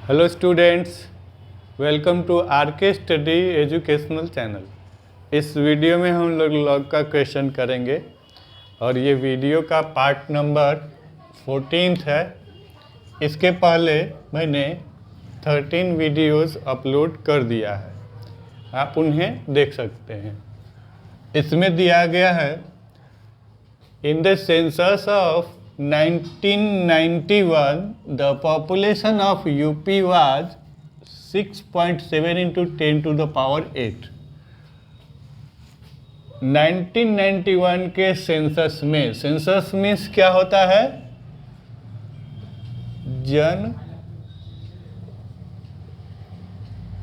Hello students, welcome to R K study educational channel. इस video में हम लोग लॉग का क्वेश्चन करेंगे और ये वीडियो का पार्ट नंबर 14 है। इसके पहले मैंने 13 वीडियोस अपलोड कर दिया है, आप उन्हें देख सकते हैं। इसमें दिया गया है in the census of 1991 the population of UP was 6.7 into 10 to the power 8। 1991 के सेंसस में क्या होता है? जन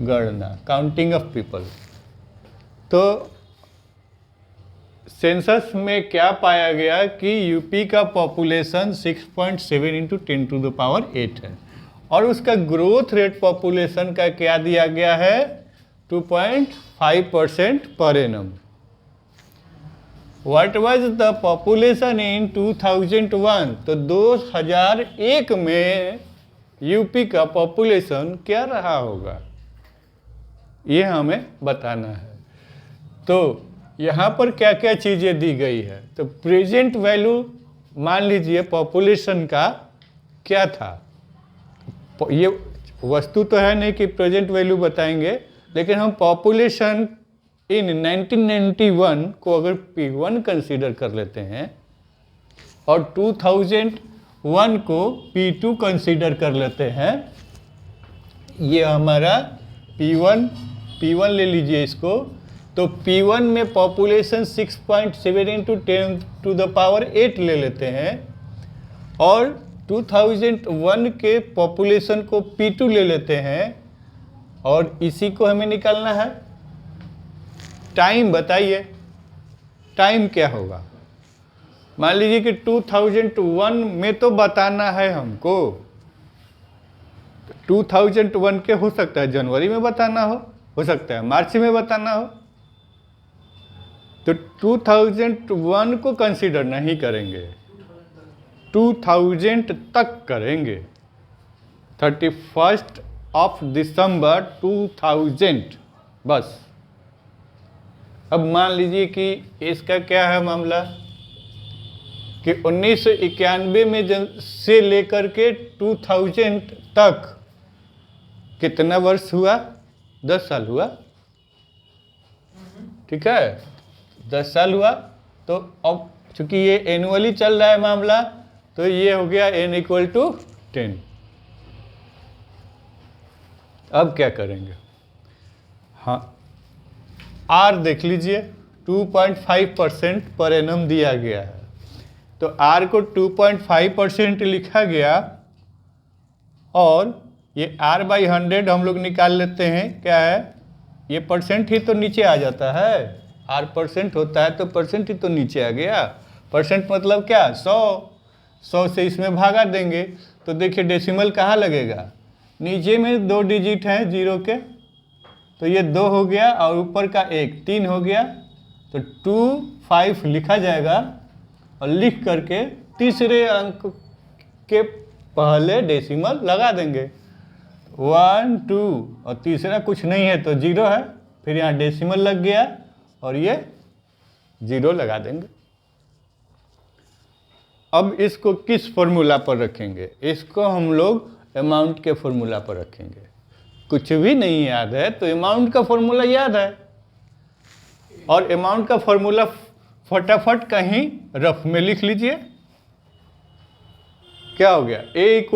गणना, काउंटिंग ऑफ पीपल। तो सेंसस में क्या पाया गया कि यूपी का population 6.7 into 10 to the power 8 है और उसका ग्रोथ रेट पॉपुलेशन का क्या दिया गया है? 2.5% per annum. What was the population in 2001? तो 2001 में यूपी का पॉपुलेशन क्या रहा होगा, ये हमें बताना है। तो यहाँ पर क्या क्या चीज़ें दी गई है। तो प्रेजेंट वैल्यू मान लीजिए पॉपुलेशन का क्या था। ये वस्तु तो है नहीं कि प्रेजेंट वैल्यू बताएंगे, लेकिन हम पॉपुलेशन इन 1991 को अगर P1 कंसीडर कर लेते हैं और 2001 को P2 कंसीडर कर लेते हैं, ये हमारा P1 ले लीजिए इसको। तो P1 में population 6.7 into 10 to the power 8 ले लेते हैं और 2001 के पॉपुलेशन को P2 ले लेते हैं और इसी को हमें निकालना है। टाइम बताइए, टाइम क्या होगा? मान लीजिए कि 2001 में तो बताना है हमको। 2001 के हो सकता है जनवरी में बताना हो सकता है मार्च में बताना हो। तो 2001 को कंसीडर नहीं करेंगे, 2000 तक करेंगे। 31 दिसंबर 2000 बस। अब मान लीजिए कि इसका क्या है मामला कि 1991 में से लेकर के 2000 तक कितना वर्ष हुआ? 10 साल हुआ, ठीक है, 10 साल हुआ। तो अब चूंकि ये एनुअली चल रहा है मामला, तो ये हो गया n = 10। अब क्या करेंगे? हाँ, R देख लीजिए, 2.5% पर एनम दिया गया है। तो R को 2.5% लिखा गया और ये R/100 हम लोग निकाल लेते हैं। क्या है? ये परसेंट ही तो नीचे आ जाता है। R परसेंट होता है तो परसेंट ही तो नीचे आ गया। परसेंट मतलब क्या? 100 से इसमें भागा देंगे तो देखिए डेसिमल कहाँ लगेगा? नीचे में 2 डिजिट हैं 0 के, तो ये 2 हो गया और ऊपर का 1 3 हो गया। तो 25 लिखा जाएगा और लिख करके तीसरे अंक के पहले डेसिमल लगा देंगे। 1 2 और तीसरा कुछ नहीं है तो 0 है, फिर यहाँ डेसिमल लग गया और ये 0 लगा देंगे। अब इसको किस फॉर्मूला पर रखेंगे? इसको हम लोग अमाउंट के फॉर्मूला पर रखेंगे। कुछ भी नहीं याद है तो अमाउंट का फॉर्मूला याद है, और अमाउंट का फॉर्मूला फटाफट कहीं रफ में लिख लीजिए। क्या हो गया? A =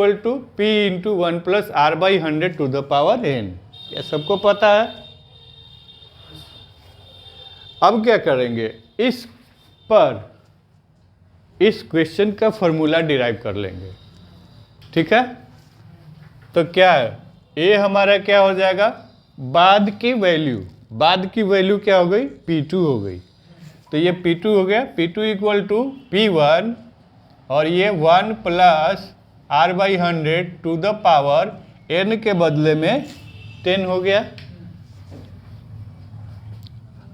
P × 1 + R/100 to the power n। यह सबको पता है। अब क्या करेंगे? इस पर इस क्वेश्चन का फॉर्मूला डिराइव कर लेंगे, ठीक है। तो क्या है? A हमारा क्या हो जाएगा? बाद की वैल्यू क्या हो गई? P2 हो गई। तो ये P2 हो गया। P2 = P1 और ये 1 + R/100 to the power n के बदले में 10 हो गया।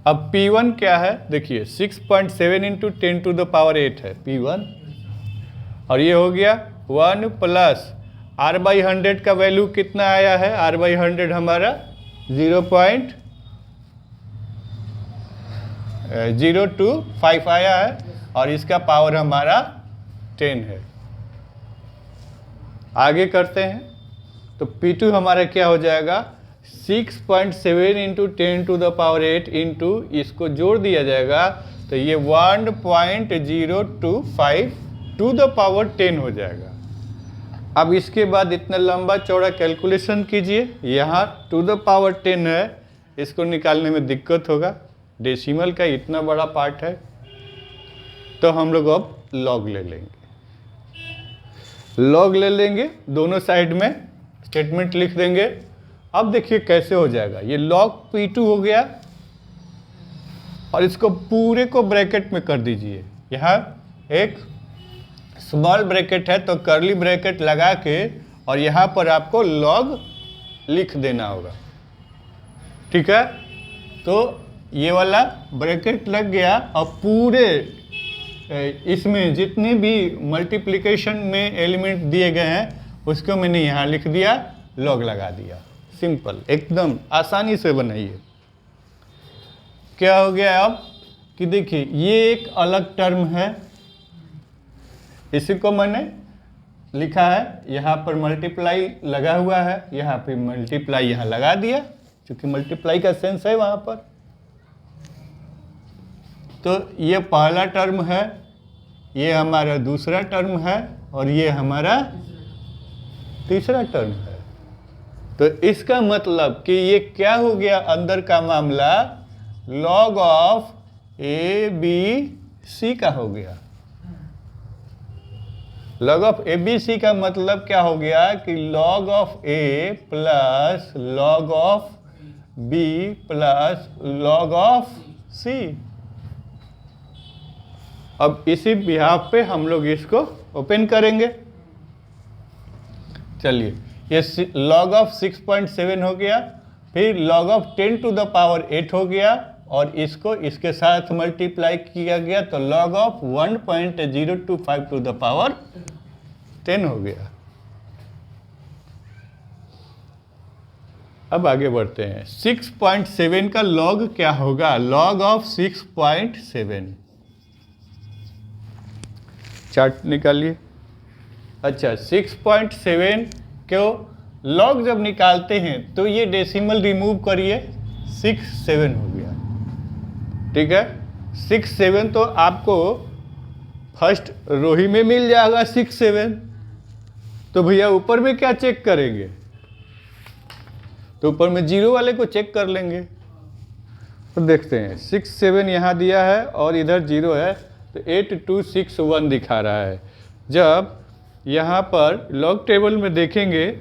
अब P1 क्या है? देखिए 6.7 इंटू 10 टू द पावर 8 है P1, और ये हो गया 1 + R/100 का वैल्यू कितना आया है? R/100 हमारा 0.025 आया है और इसका पावर हमारा 10 है। आगे करते हैं तो P2 हमारा क्या हो जाएगा? 6.7 इंटू 10⁸ इंटू इसको जोड़ दिया जाएगा तो ये 1.025 टू द पावर 10 हो जाएगा। अब इसके बाद इतना लंबा चौड़ा कैलकुलेशन कीजिए। यहाँ टू द पावर 10 है, इसको निकालने में दिक्कत होगा, डेसिमल का इतना बड़ा पार्ट है, तो हम लोग अब लॉग ले लेंगे। लॉग ले लेंगे, दोनों साइड में स्टेटमेंट लिख देंगे। अब देखिए कैसे हो जाएगा। ये लॉग P2 हो गया और इसको पूरे को ब्रैकेट में कर दीजिए। यहाँ एक स्मॉल ब्रैकेट है तो कर्ली ब्रैकेट लगा के और यहाँ पर आपको लॉग लिख देना होगा, ठीक है। तो ये वाला ब्रैकेट लग गया और पूरे इसमें जितने भी मल्टीप्लिकेशन में एलिमेंट दिए गए हैं उसको मैंने यहाँ लिख दिया, लॉग लगा दिया। सिंपल, एकदम आसानी से बनाइए। क्या हो गया अब कि देखिए ये एक अलग टर्म है, इसी को मैंने लिखा है, यहाँ पर मल्टीप्लाई लगा हुआ है, यहाँ पे मल्टीप्लाई यहाँ लगा दिया क्योंकि मल्टीप्लाई का सेंस है वहाँ पर। तो ये पहला टर्म है, ये हमारा दूसरा टर्म है और ये हमारा तीसरा टर्म है। तो इसका मतलब कि ये क्या हो गया, अंदर का मामला लॉग ऑफ ABC का हो गया। लॉग ऑफ ABC का मतलब क्या हो गया कि log of A plus log of B plus log of C। अब इसी बिहाफ पे हम लोग इसको ओपन करेंगे। चलिए, ये लॉग ऑफ 6.7 हो गया, फिर log ऑफ 10⁸ हो गया और इसको इसके साथ मल्टीप्लाई किया गया तो log of 1.025 to the power 10 हो गया। अब आगे बढ़ते हैं। 6.7 का log क्या होगा? log ऑफ 6.7, चार्ट निकालिए। अच्छा, 6.7 क्यों लॉग जब निकालते हैं तो ये डेसिमल रिमूव करिए, 6-7 हो गया, ठीक है। 6-7 तो आपको फर्स्ट रो ही में मिल जाएगा 6-7। तो भैया ऊपर में क्या चेक करेंगे? तो ऊपर में जीरो वाले को चेक कर लेंगे। तो देखते हैं 6-7 यहाँ दिया है और इधर जीरो है तो 8-2-6-1 दिखा रहा है। जब यहाँ पर लॉग टेबल में देखेंगे,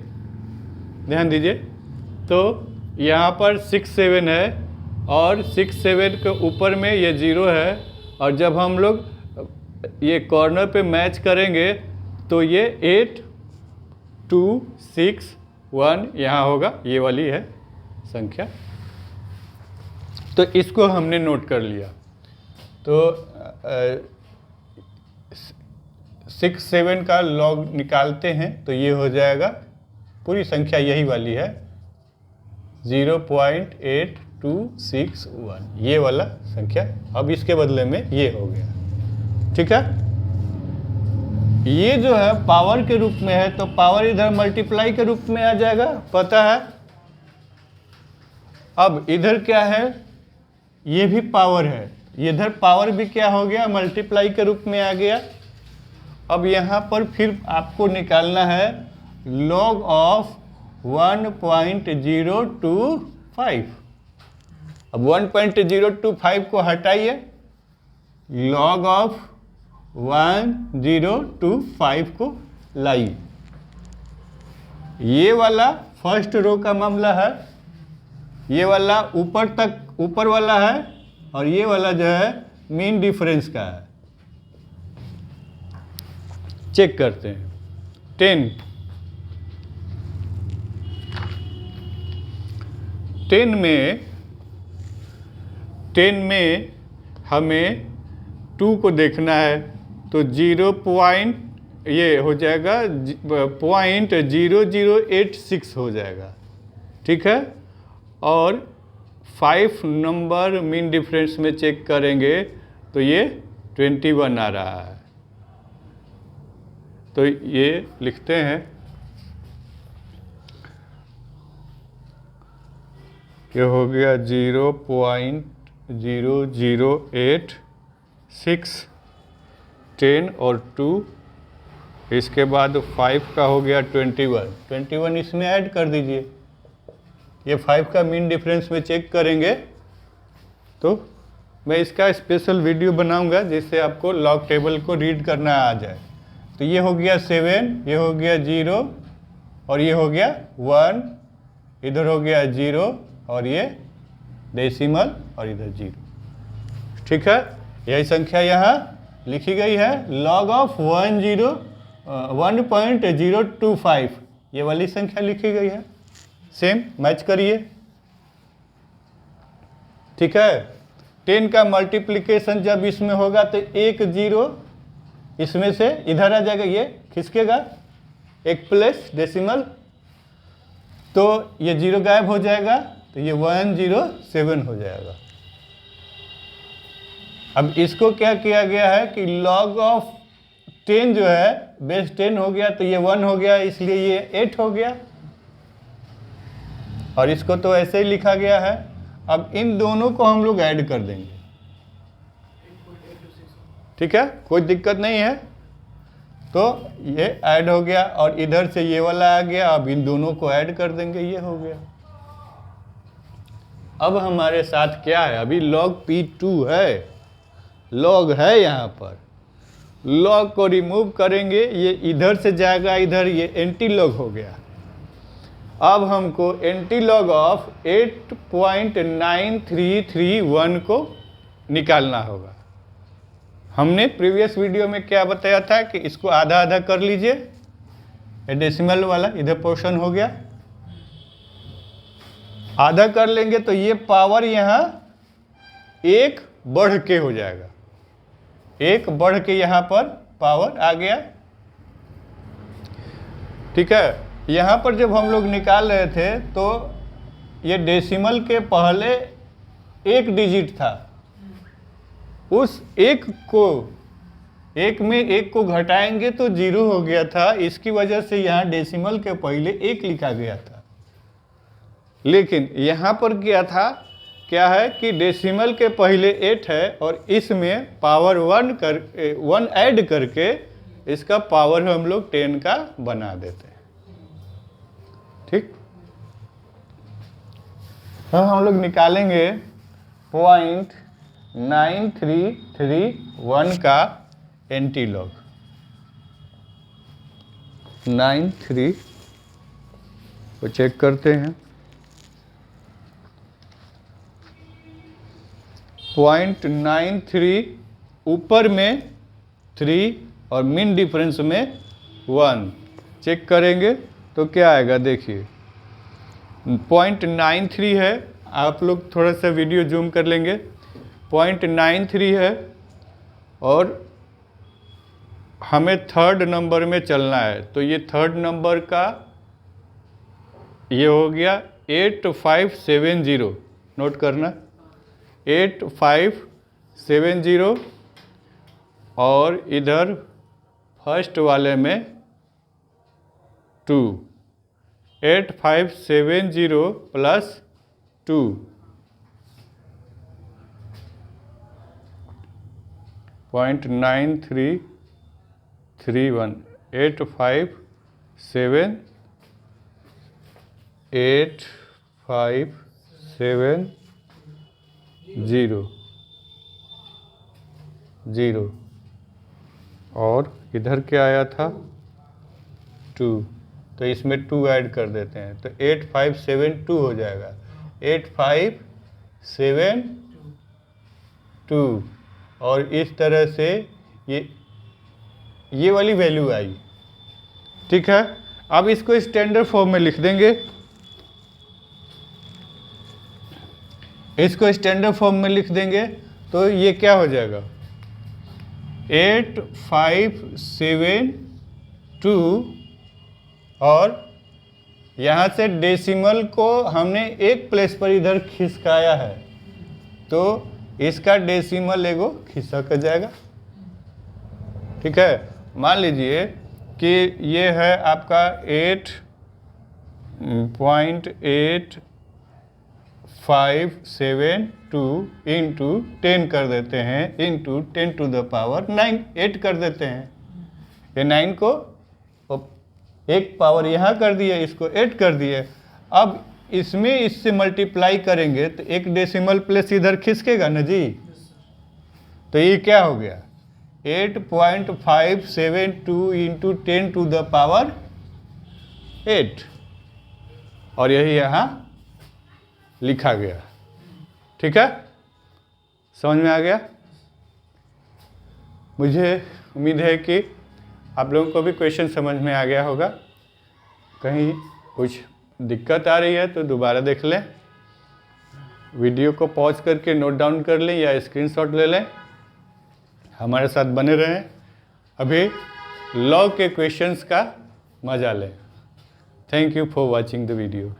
ध्यान दीजिए, तो यहाँ पर 6-7 है और 6-7 के ऊपर में ये जीरो है और जब हम लोग ये कॉर्नर पे मैच करेंगे तो ये 8-2-6-1 यहाँ होगा, ये वाली है संख्या। तो इसको हमने नोट कर लिया। तो 6-7 का लॉग निकालते हैं तो ये हो जाएगा, पूरी संख्या यही वाली है 0.8261, ये वाला संख्या। अब इसके बदले में ये हो गया, ठीक है। ये जो है पावर के रूप में है तो पावर इधर मल्टीप्लाई के रूप में आ जाएगा, पता है। अब इधर क्या है, ये भी पावर है, इधर पावर भी क्या हो गया, मल्टीप्लाई के रूप में आ गया। अब यहाँ पर फिर आपको निकालना है log ऑफ 1.025। अब 1.025 को हटाइए, log ऑफ 1.025 को लाइए। ये वाला फर्स्ट रो का मामला है, ये वाला ऊपर तक ऊपर वाला है और ये वाला जो है मीन डिफरेंस का है। चेक करते हैं। 10 में हमें 2 को देखना है तो 0.2 ये हो जाएगा 0.0086 हो जाएगा, ठीक है। और 5 नंबर मीन डिफरेंस में चेक करेंगे तो ये 21 आ रहा है। तो ये लिखते हैं, ये हो गया 0.0086, 10 और 2, इसके बाद 5 का हो गया 21 इसमें ऐड कर दीजिए। ये 5 का मीन डिफरेंस में चेक करेंगे तो मैं इसका स्पेशल वीडियो बनाऊंगा जिससे आपको लॉग टेबल को रीड करना आ जाए। तो ये हो गया 7, ये हो गया 0 और ये हो गया 1, इधर हो गया 0 और ये डेसिमल और इधर 0, ठीक है। यही संख्या यहाँ लिखी गई है, लॉग ऑफ 1.025, ये वाली संख्या लिखी गई है। सेम मैच करिए, ठीक है। 10 का मल्टीप्लिकेशन जब इसमें होगा तो 1 0 इसमें से इधर आ जाएगा, ये खिसकेगा, एक प्लस डेसिमल, तो ये 0 गायब हो जाएगा, तो ये 107 हो जाएगा। अब इसको क्या किया गया है कि लॉग ऑफ 10 जो है बेस 10 हो गया, तो ये 1 हो गया, इसलिए ये 8 हो गया, और इसको तो ऐसे ही लिखा गया है। अब इन दोनों को हम लोग ऐड कर देंगे, ठीक है, कोई दिक्कत नहीं है। तो ये ऐड हो गया और इधर से ये वाला आ गया, अब इन दोनों को ऐड कर देंगे, ये हो गया। अब हमारे साथ क्या है, अभी log P2 है, log है यहाँ पर, log को रिमूव करेंगे, ये इधर से जाएगा इधर, ये एंटी लॉग हो गया। अब हमको एंटी लॉग ऑफ 8.9331 को निकालना होगा। हमने प्रीवियस वीडियो में क्या बताया था कि इसको आधा आधा कर लीजिए, ये डेसिमल वाला इधर पोर्शन हो गया, आधा कर लेंगे तो ये पावर यहाँ 1 बढ़ के हो जाएगा, 1 बढ़ के यहाँ पर पावर आ गया, ठीक है। यहाँ पर जब हम लोग निकाल रहे थे तो ये डेसिमल के पहले 1 डिजिट था, उस 1 में 1 को घटाएंगे तो 0 हो गया था, इसकी वजह से यहाँ डेसिमल के पहले 1 लिखा गया था। लेकिन यहाँ पर क्या है कि डेसिमल के पहले 8 है और इसमें पावर 1 ऐड करके इसका पावर हम लोग 10 का बना देते हैं, ठीक। तो हम लोग निकालेंगे 0.9331 का एंटी लॉग, 93 को चेक करते हैं, 0.93 ऊपर में 3 और मीन डिफरेंस में 1 चेक करेंगे तो क्या आएगा, देखिए 0.93 है, आप लोग थोड़ा सा वीडियो जूम कर लेंगे, 0.93 है और हमें 3rd नंबर में चलना है, तो ये 3rd नंबर का ये हो गया 8570, नोट करना 8570, और इधर फर्स्ट वाले में 2, 8570 प्लस 2, 0.9331, 8570 और इधर क्या आया था 2, तो इसमें 2 ऐड कर देते हैं तो 8572 हो जाएगा, 8572, और इस तरह से ये वाली वैल्यू आई, ठीक है। अब इसको स्टैंडर्ड फॉर्म में लिख देंगे, इसको स्टैंडर्ड फॉर्म में लिख देंगे तो ये क्या हो जाएगा 857 2 और यहाँ से डेसिमल को हमने एक प्लेस पर इधर खिसकाया है, तो इसका डेसिमल एगो खिसक जाएगा। ठीक है, मान लीजिए कि ये है आपका 8.8572 इंटू 10 कर देते हैं, इंटू 10 टू द पावर 9, 8 कर देते हैं। ये 9 को एक पावर यहाँ कर दिए, इसको 8 कर दिए। अब इसमें इससे मल्टीप्लाई करेंगे तो एक डेसिमल प्लेस इधर खिसकेगा ना जी। तो ये क्या हो गया, 8.572 इंटू 10 टू द पावर 8, और यही यहाँ लिखा गया। ठीक है, समझ में आ गया। मुझे उम्मीद है कि आप लोगों को भी क्वेश्चन समझ में आ गया होगा। कहीं कुछ दिक्कत आ रही है तो दोबारा देख लें, वीडियो को पॉज करके नोट डाउन कर लें या स्क्रीनशॉट ले लें, हमारे साथ बने रहें। अभी लॉ के क्वेश्चंस का मजा लें। Thank you for watching the video.